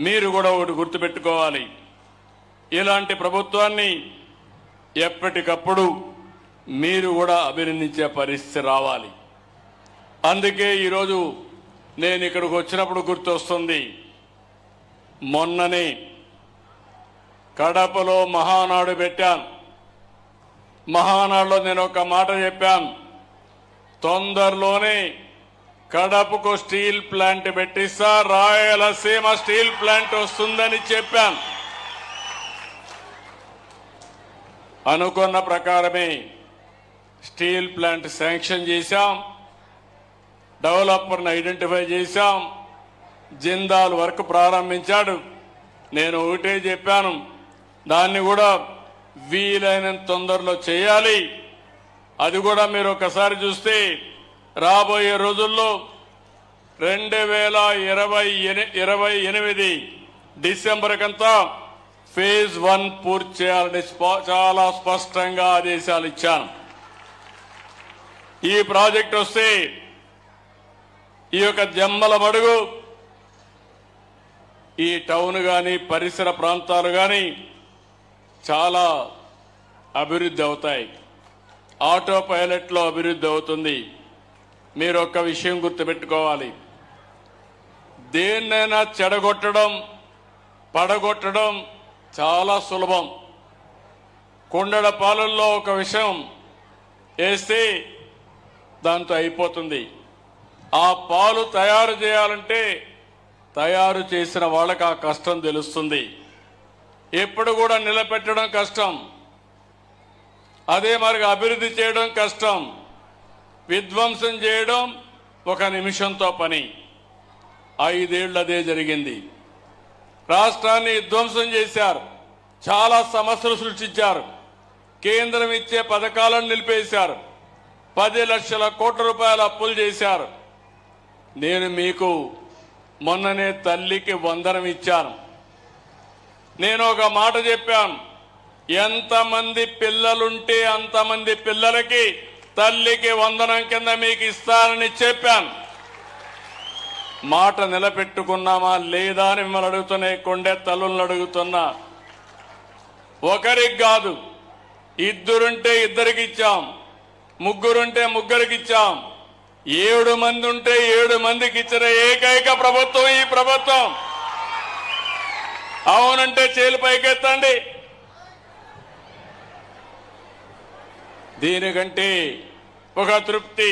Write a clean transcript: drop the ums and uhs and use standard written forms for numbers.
మీరు కూడా ఒకటి గుర్తుపెట్టుకోవాలి, ఇలాంటి ప్రభుత్వాన్ని ఎప్పటికప్పుడు మీరు కూడా అభినందించే పరిస్థితి రావాలి. అందుకే ఈరోజు నేను ఇక్కడికి వచ్చినప్పుడు గుర్తొస్తుంది, మొన్ననే కడపలో మహానాడు పెట్టాను. మహానాడులో నేను ఒక మాట చెప్పాను, తొందరలోనే కడపకు స్టీల్ ప్లాంట్ పెట్టిస్తా, రాయలసీమ స్టీల్ ప్లాంట్ వస్తుందని చెప్పాను. అనుకున్న ప్రకారమే స్టీల్ ప్లాంట్ శాంక్షన్ చేశాం, డెవలపర్ని ఐడెంటిఫై చేశాం, జిందాల్ వర్క్ ప్రారంభించాడు. నేను ఒకటే చెప్పాను, దాన్ని కూడా వీలైనంత తొందరలో చేయాలి. అది కూడా మీరు ఒకసారి చూస్తే రాబోయే రోజుల్లో 2028 డిసెంబర్ కంతా ఫేజ్ 1 పూర్తి చేయాలని చాలా స్పష్టంగా ఆదేశాలు ఇచ్చాను. ఈ ప్రాజెక్ట్ వస్తే ఈ యొక్క జమ్మల మడుగు, ఈ టౌన్ కానీ పరిసర ప్రాంతాలు కానీ చాలా అభివృద్ధి అవుతాయి. ఆటో పైలట్లో అభివృద్ధి అవుతుంది. మీరు ఒక్క విషయం గుర్తుపెట్టుకోవాలి, దేన్నైనా చెడగొట్టడం పడగొట్టడం చాలా సులభం. కొండల పాలల్లో ఒక విషయం వేస్తే దాంతో అయిపోతుంది. ఆ పాలు తయారు చేయాలంటే తయారు చేసిన వాళ్ళకి ఆ కష్టం తెలుస్తుంది. ఎప్పుడు కూడా నిలబెట్టడం కష్టం, అదే మరి అభివృద్ధి చేయడం కష్టం, విధ్వంసం చేయడం ఒక నిమిషంతో పని. 5 ఏళ్ళు అదే జరిగింది. రాష్ట్రాన్ని విధ్వంసం చేశారు, చాలా సమస్యలు సృష్టించారు, కేంద్రం ఇచ్చే పథకాలను నిలిపేశారు, 10 లక్షల కోట్ల రూపాయల అప్పులు చేశారు. నేను మీకు మొన్ననే తల్లికి వందనం ఇచ్చాను. నేను ఒక మాట చెప్పాను, ఎంతమంది పిల్లలుంటే అంతమంది పిల్లలకి తల్లికి వందనం కింద మీకు ఇస్తానని చెప్పాను. మాట నిలబెట్టుకున్నామా లేదా అని మిమ్మల్ని అడుగుతున్నా, కొండే తల్లులను అడుగుతున్నా. ఒకరికి కాదు, ఇద్దరుంటే ఇద్దరికి ఇచ్చాం, ముగ్గురుంటే ముగ్గురికి ఇచ్చాం, 7 మంది ఉంటే 7 మందికి ఇచ్చిన ఏకైక ప్రభుత్వం ఈ ప్రభుత్వం. అవునంటే చేలు పైకెత్తండి. దీనికంటే ఒక తృప్తి